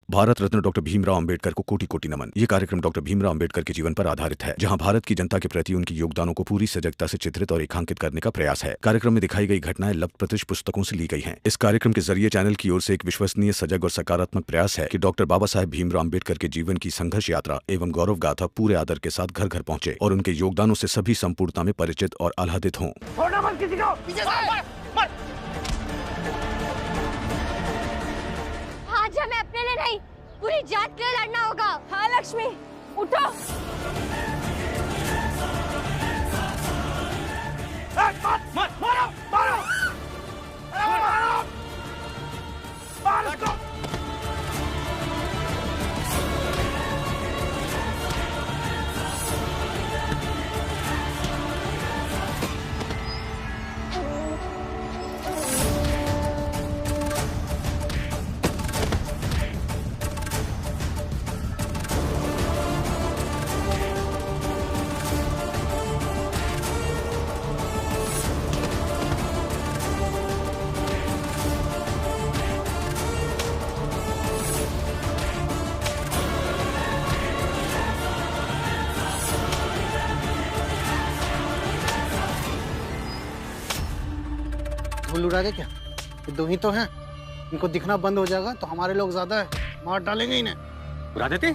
Bharat Ratna doctor Bhimrao Ambedkar को कोटि कोटि नमन। ये कार्यक्रम डॉक्टर भीमराव अंबेडकर के जीवन पर आधारित है, जहां भारत की जनता के प्रति उनके योगदानों को पूरी सजगता से चित्रित और रेखांकित करने का प्रयास है। कार्यक्रम में दिखाई गई घटनाएं लब्ध प्रतिष्ठ पुस्तकों से ली गई हैं। इस कार्यक्रम के जरिए चैनल की ओर से एक विश्वसनीय, सजग और सकारात्मक प्रयास है कि डॉक्टर बाबा साहेब भीमराव अंबेडकर के जीवन की संघर्ष यात्रा एवं गौरव गाथा पूरे आदर के साथ घर घर पहुंचे और उनके योगदानों से सभी संपूर्णता में परिचित और आह्लादित हों। आज हमें अपने लिए नहीं, पूरी जात के लिए लड़ना होगा। हाँ लक्ष्मी, उठो। मारो। तुम लुटा दे क्या? ये दो ही तो हैं। इनको दिखना बंद हो जाएगा तो हमारे लोग ज्यादा है, मार डालेंगे इन्हें। उड़ा देते?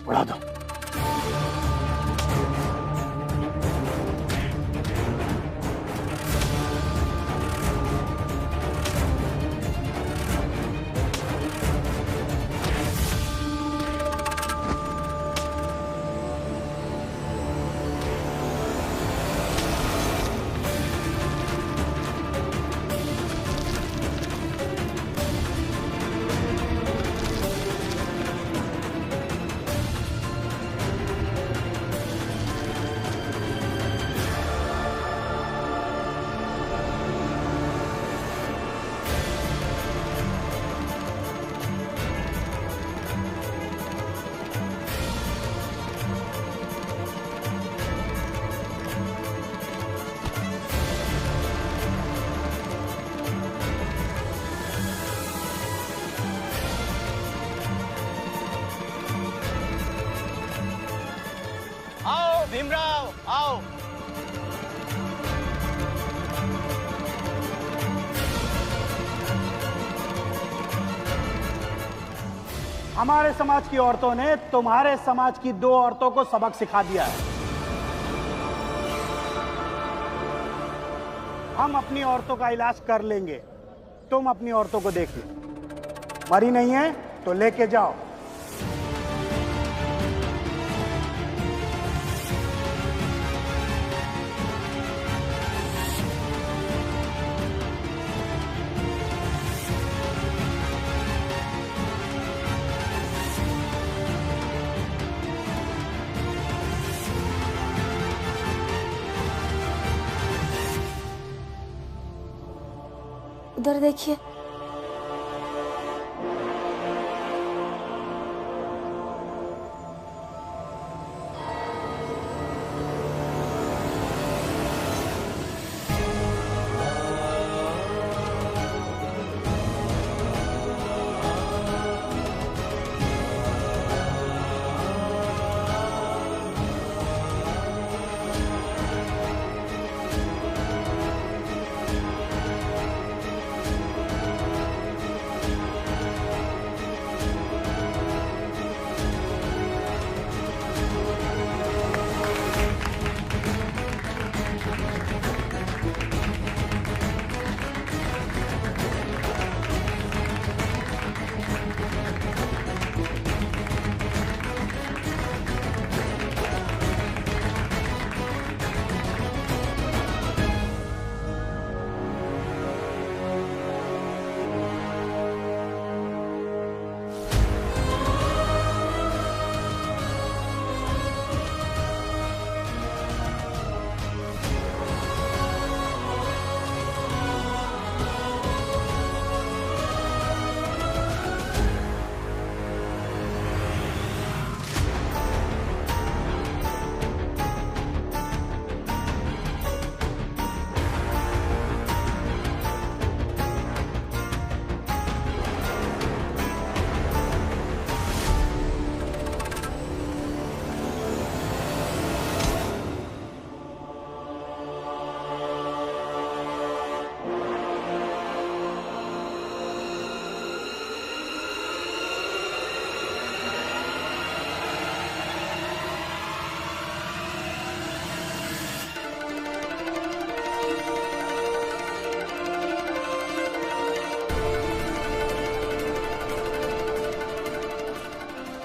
उड़ा दो। आओ भीमराव, आओ। हमारे समाज की औरतों ने तुम्हारे समाज की दो औरतों को सबक सिखा दिया है। हम अपनी औरतों का इलाज कर लेंगे, तुम अपनी औरतों को देख लो। मरी नहीं है तो लेके जाओ। उधर देखिए।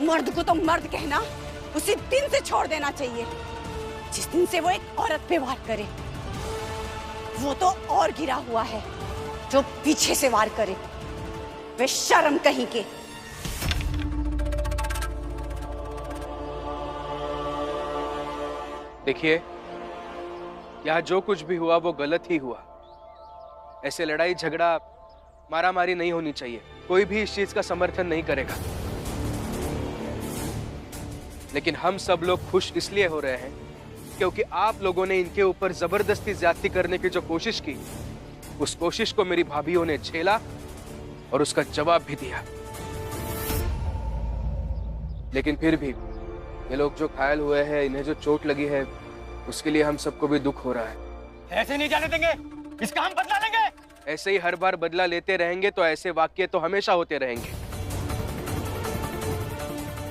मर्द को तो मर्द कहना उसी दिन से छोड़ देना चाहिए जिस दिन से वो एक औरत पे वार करे। वो तो और गिरा हुआ है जो पीछे से वार करे। वे शर्म कहीं के। देखिए, यहाँ जो कुछ भी हुआ वो गलत ही हुआ। ऐसे लड़ाई झगड़ा मारामारी नहीं होनी चाहिए। कोई भी इस चीज का समर्थन नहीं करेगा, लेकिन हम सब लोग खुश इसलिए हो रहे हैं क्योंकि आप लोगों ने इनके ऊपर जबरदस्ती ज्यादती करने की जो कोशिश की, उस कोशिश को मेरी भाभीयों ने झेला और उसका जवाब भी दिया। लेकिन फिर भी ये लोग जो घायल हुए हैं, इन्हें जो चोट लगी है, उसके लिए हम सबको भी दुख हो रहा है। ऐसे नहीं जाने देंगे, इसका हम बदला लेंगे। ऐसे ही हर बार बदला लेते रहेंगे तो ऐसे वाक्य तो हमेशा होते रहेंगे।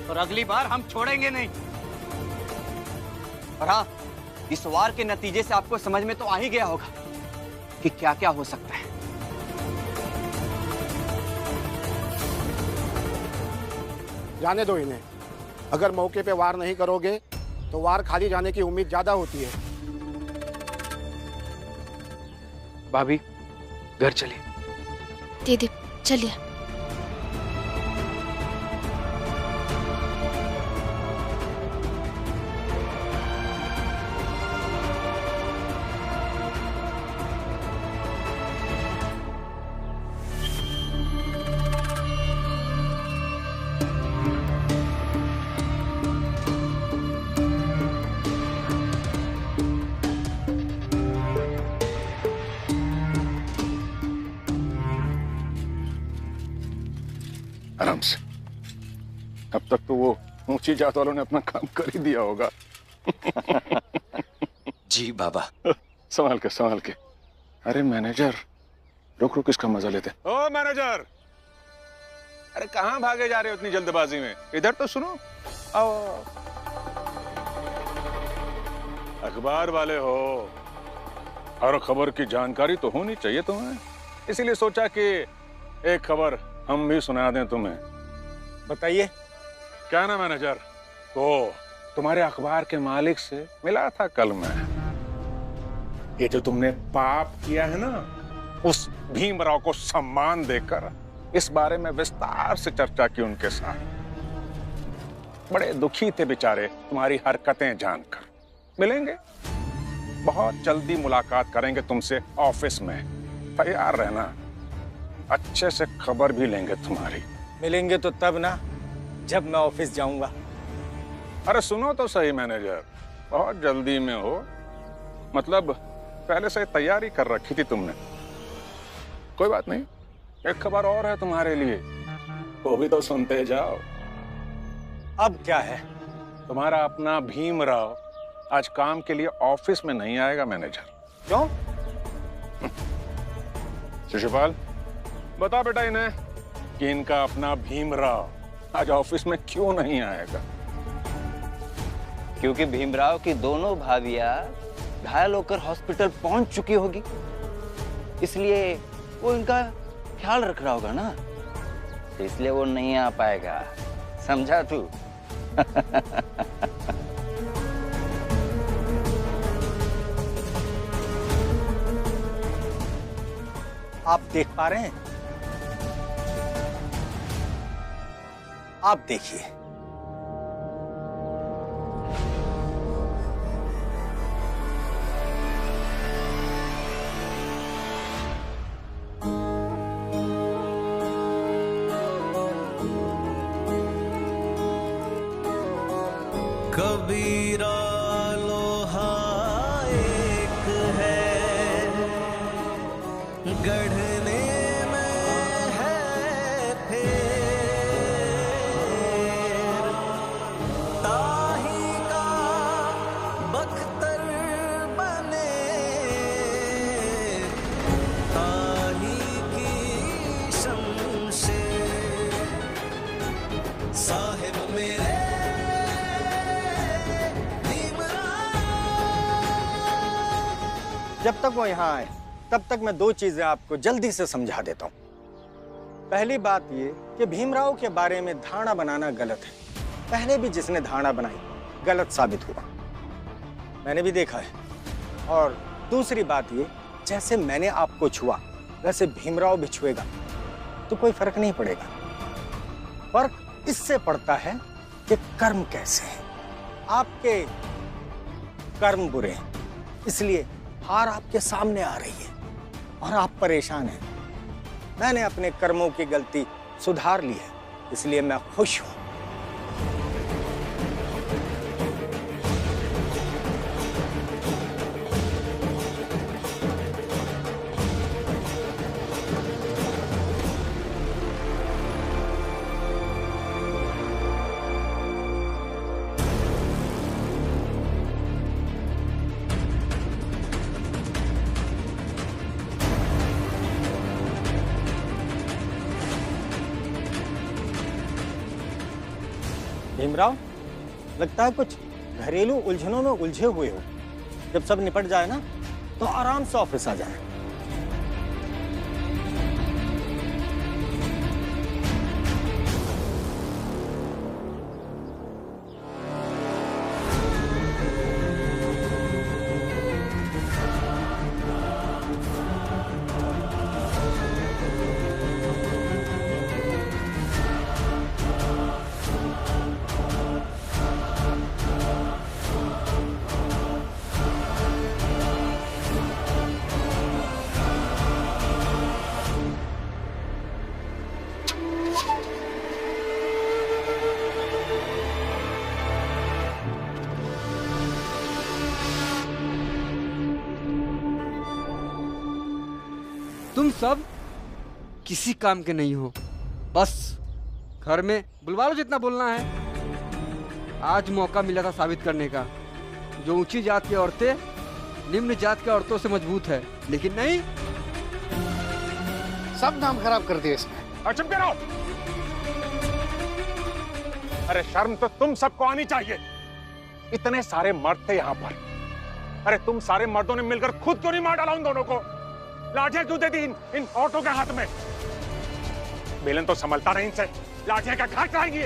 और अगली बार हम छोड़ेंगे नहीं। और हाँ, इस वार के नतीजे से आपको समझ में तो आ ही गया होगा कि क्या क्या हो सकता है। जाने दो इन्हें। अगर मौके पे वार नहीं करोगे तो वार खाली जाने की उम्मीद ज्यादा होती है। भाभी, घर चलिए। दीदी चलिए। आराम से। अब तक तो वो ऊंची जात वालों ने अपना काम कर ही दिया होगा। जी बाबा। संभाल के संभाल के। अरे मैनेजर, रुक रुक, इसका मजा लेते। ओ मैनेजर, अरे कहाँ भागे जा रहे हो इतनी जल्दबाजी में? इधर तो सुनो। आओ। अखबार वाले हो, हर खबर की जानकारी तो होनी चाहिए तुम्हें, इसीलिए सोचा कि एक खबर हम भी सुना दें तुम्हें। बताइए। क्या ना मैनेजर, तो तुम्हारे अखबार के मालिक से मिला था कल मैं। ये जो तुमने पाप किया है ना, उस भीमराव को सम्मान देकर इस बारे में विस्तार से चर्चा की उनके साथ। बड़े दुखी थे बेचारे तुम्हारी हरकतें जानकर। मिलेंगे, बहुत जल्दी मुलाकात करेंगे तुमसे ऑफिस में। तैयार रहना, अच्छे से खबर भी लेंगे तुम्हारी। मिलेंगे तो तब ना, जब मैं ऑफिस जाऊंगा। अरे सुनो तो सही मैनेजर, बहुत जल्दी में हो, मतलब पहले से तैयारी कर रखी थी तुमने। कोई बात नहीं, एक खबर और है तुम्हारे लिए, वो भी तो सुनते जाओ। अब क्या है? तुम्हारा अपना भीमराव आज काम के लिए ऑफिस में नहीं आएगा मैनेजर। क्यों? शिशुपाल, बता बेटा इन्हें कि इनका अपना भीमराव आज ऑफिस में क्यों नहीं आएगा। क्योंकि भीमराव की दोनों भाभियां घायल होकर हॉस्पिटल पहुंच चुकी होगी, इसलिए वो इनका ख्याल रख रहा होगा ना, तो इसलिए वो नहीं आ पाएगा। समझा तू? आप देख पा रहे हैं? आप देखिए। कबीरा लोहा एक है, गढ़ने में है फेर, ताही का बख्तर बने, ताही की शमशेर, साहिब मेरे जब तक वो यहाँ आए तब तक मैं दो चीजें आपको जल्दी से समझा देता हूँ। पहली बात ये कि भीमराव के बारे में धारणा बनाना गलत है। पहले भी जिसने धारणा बनाई गलत साबित हुआ, मैंने भी देखा है। और दूसरी बात ये, जैसे मैंने आपको छुआ वैसे भीमराव भी छुएगा तो कोई फर्क नहीं पड़ेगा। फर्क इससे पड़ता है कि कर्म कैसे हैं। आपके कर्म बुरे हैं, इसलिए हार आपके सामने आ रही है और आप परेशान हैं। मैंने अपने कर्मों की गलती सुधार ली है, इसलिए मैं खुश हूं। भीमराव, लगता है कुछ घरेलू उलझनों में उलझे हुए हो। जब सब निपट जाए ना तो आराम से ऑफिस आ जाए। तुम सब किसी काम के नहीं हो। बस घर में बुलवा लो जितना बोलना है। आज मौका मिला था साबित करने का, जो ऊंची जात की औरतें निम्न जात की औरतों से मजबूत है, लेकिन नहीं, सब नाम खराब कर दिया इसने। और चुप करो। अरे शर्म तो तुम सबको आनी चाहिए। इतने सारे मर्द थे यहाँ पर, अरे तुम सारे मर्दों ने मिलकर खुद क्यों नहीं मार डाला उन दोनों को? लाठियां क्यों दे दी इन औरतों के हाथ में? बेलन तो संभलता नहीं इनसे, लाठियां क्या घाट आएंगी?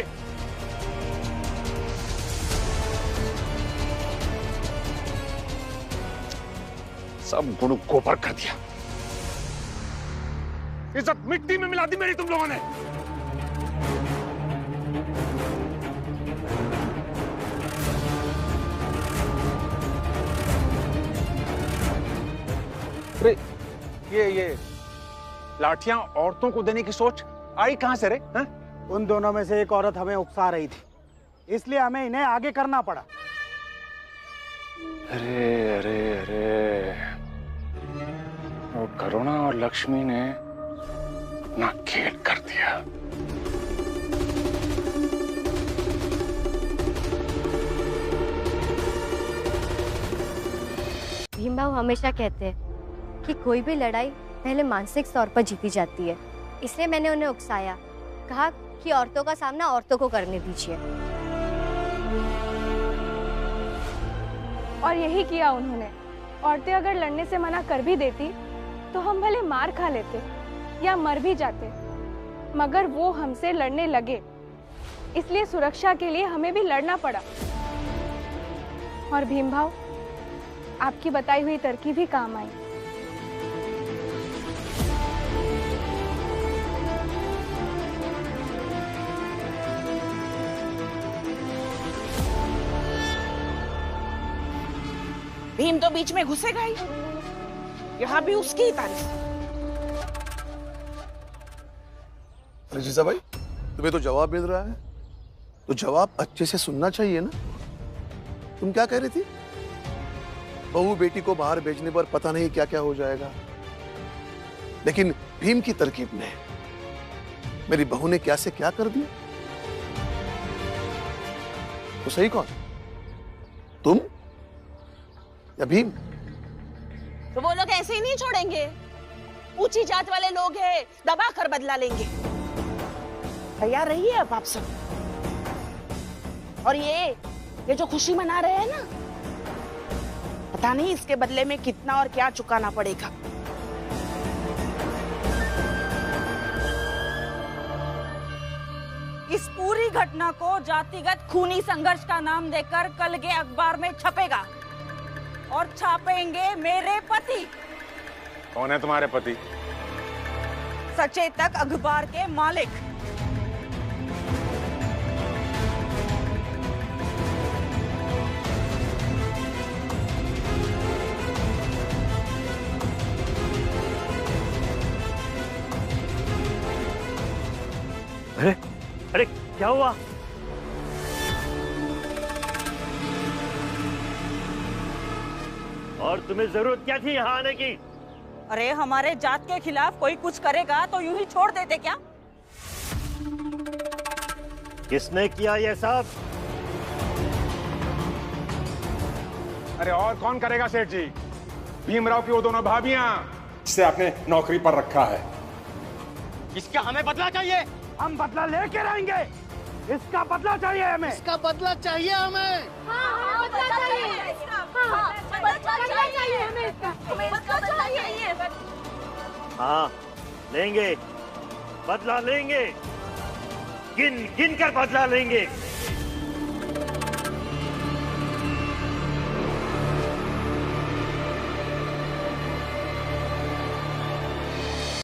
सब गुरु गोबर कर दिया, इज्जत मिट्टी में मिला दी मेरी तुम लोगों ने। अरे ये लाठियां औरतों को देने की सोच आई कहां से रे? हैं? उन दोनों में से एक औरत हमें उकसा रही थी, इसलिए हमें इन्हें आगे करना पड़ा। अरे अरे अरे, वो करुणा और लक्ष्मी ने अपना खेल कर दिया। भीमराव हमेशा कहते हैं कि कोई भी लड़ाई पहले मानसिक तौर पर जीती जाती है, इसलिए मैंने उन्हें उकसाया, कहा कि औरतों का सामना औरतों को करने दीजिए। और यही किया उन्होंने। औरतें अगर लड़ने से मना कर भी देती तो हम भले मार खा लेते या मर भी जाते, मगर वो हमसे लड़ने लगे, इसलिए सुरक्षा के लिए हमें भी लड़ना पड़ा। और भीमभाव, आपकी बताई हुई तरकीब भी काम आई। भीम तो बीच में घुसेगा ही, यहाँ भी उसकी ही तारीफ। रजीजा भाई, तुम्हें तो जवाब मिल रहा है, तो जवाब अच्छे से सुनना चाहिए ना। तुम क्या कह रही थी? बहू बेटी को बाहर भेजने पर पता नहीं क्या क्या हो जाएगा, लेकिन भीम की तरकीब ने मेरी बहू ने क्या से क्या कर दिया। तो सही कौन, तुम या भीम? तो वो लोग ऐसे ही नहीं छोड़ेंगे, ऊंची जात वाले लोग हैं, दबा कर बदला लेंगे। तैयार रहिए अब आप सब। और ये जो खुशी मना रहे हैं ना, पता नहीं इसके बदले में कितना और क्या चुकाना पड़ेगा। इस पूरी घटना को जातिगत खूनी संघर्ष का नाम देकर कल के अखबार में छपेगा और छापेंगे मेरे पति। कौन है तुम्हारे पति? सचेतक अखबार के मालिक। अरे अरे क्या हुआ? और तुम्हें जरूरत क्या थी यहाँ आने की? अरे हमारे जात के खिलाफ कोई कुछ करेगा तो यूं ही छोड़ देते क्या? किसने किया ये सब? अरे और कौन करेगा सेठ जी? भीमराव की वो दोनों भाभियां जिसे आपने नौकरी पर रखा है। इसका हमें बदला चाहिए। हम बदला लेके रहेंगे। इसका बदला चाहिए हमें। इसका बदला चाहिए हमें। हाँ, बदला चाहिए। बदला चाहिए हमें इसका। बदला चाहिए। हाँ लेंगे, बदला लेंगे, गिन गिन कर बदला लेंगे।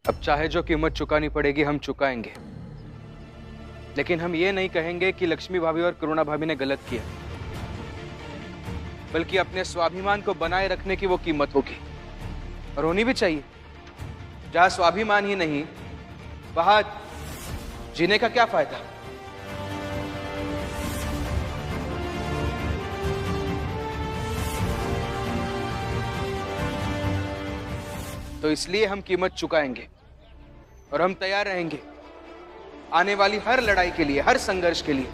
अब चाहे जो कीमत चुकानी पड़ेगी हम चुकाएंगे, लेकिन हम ये नहीं कहेंगे कि लक्ष्मी भाभी और करुणा भाभी ने गलत किया, बल्कि अपने स्वाभिमान को बनाए रखने की वो कीमत होगी और होनी भी चाहिए। जहां स्वाभिमान ही नहीं, वहां जीने का क्या फायदा? तो इसलिए हम कीमत चुकाएंगे और हम तैयार रहेंगे आने वाली हर लड़ाई के लिए, हर संघर्ष के लिए।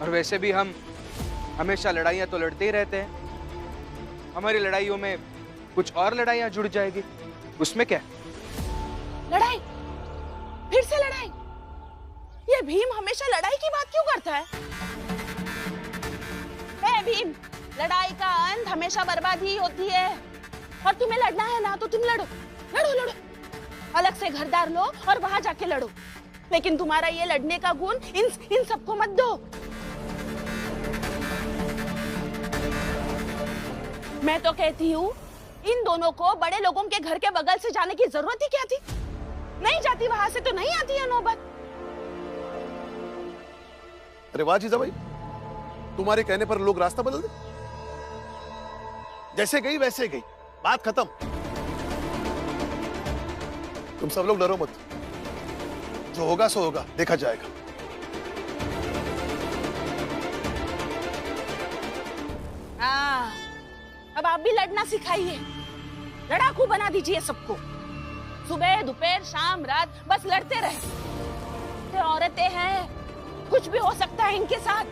और वैसे भी हम हमेशा लड़ाइयां तो लड़ते ही रहते हैं। हमारी लड़ाइयों में कुछ और लड़ाइयां जुड़ जाएगी, उसमें क्या? लड़ाई? फिर से लड़ाई? ये भीम हमेशा लड़ाई की बात क्यों करता है? ए भीम, लड़ाई का अंत हमेशा बर्बादी ही होती है। और तुम्हें लड़ना है ना तो तुम लड़ो, लड़ो लड़ो, अलग से घरदार लो और वहां जाके लड़ो। लेकिन तुम्हारा ये लड़ने का गुण इन सबको मत दो। मैं तो कहती हूँ इन दोनों को बड़े लोगों के घर के बगल से जाने की जरूरत ही क्या थी? नहीं जाती वहां से तो नहीं आती है नौबत। अरे वाह जीजा भाई, तुम्हारे कहने पर लोग रास्ता बदल दे। जैसे गई वैसे गई, बात खत्म। तुम सब लोग डरो मत, जो होगा सो होगा, देखा जाएगा। हाँ, अब आप भी लड़ना सिखाइए, लड़ाकू बना दीजिए सबको। सुबह दोपहर शाम रात बस लड़ते रहे। ये औरतें हैं, कुछ भी हो सकता है इनके साथ।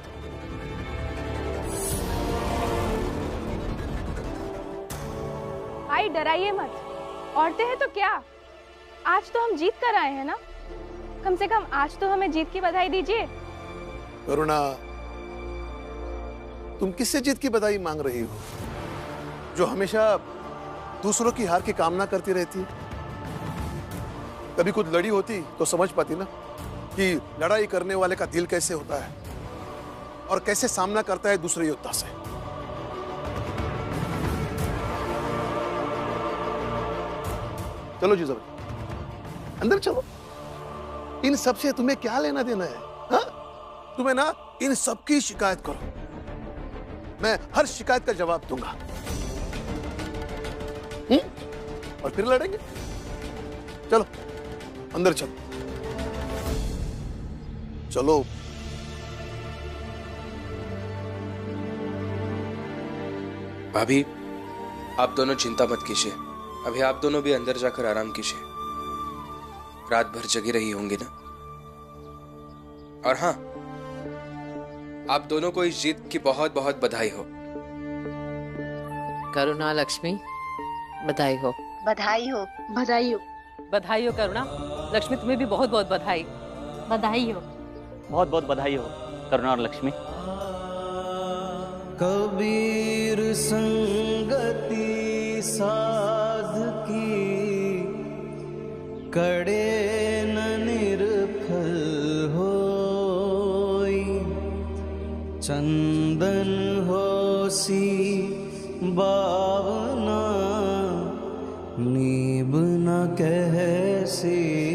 आई डराइए मत, औरतें हैं तो क्या, आज तो हम जीत कर आए हैं ना। कम से कम आज तो हमें जीत की बधाई दीजिए। करुणा, तुम किससे जीत की बधाई मांग रही हो, जो हमेशा दूसरों की हार की कामना करती रहती है? कभी कुछ लड़ी होती तो समझ पाती ना कि लड़ाई करने वाले का दिल कैसे होता है और कैसे सामना करता है दूसरे योद्धा से। चलो जीजा भाई, अंदर चलो। इन सब से तुम्हें क्या लेना देना है? हा? तुम्हें ना इन सब की शिकायत करो, मैं हर शिकायत का जवाब दूंगा। और फिर लड़ेंगे। चलो अंदर चलो, चलो। भाभी, आप दोनों चिंता मत कीजिए, अभी आप दोनों भी अंदर जाकर आराम कीजिए। रात भर जगी रही होंगी ना। और हाँ, आप दोनों को इस जीत की बहुत बहुत बधाई हो। करुणा, लक्ष्मी, बधाई हो। बधाई हो। बधाई हो। बधाई हो करुणा। लक्ष्मी, तुम्हें भी बहुत बहुत बधाई। बधाई हो। बहुत बहुत बधाई हो करुणा और लक्ष्मी। कबीर संगति साध की, कड़े न निर्फल होई, चंदन होसी बावना, नीब न कहसी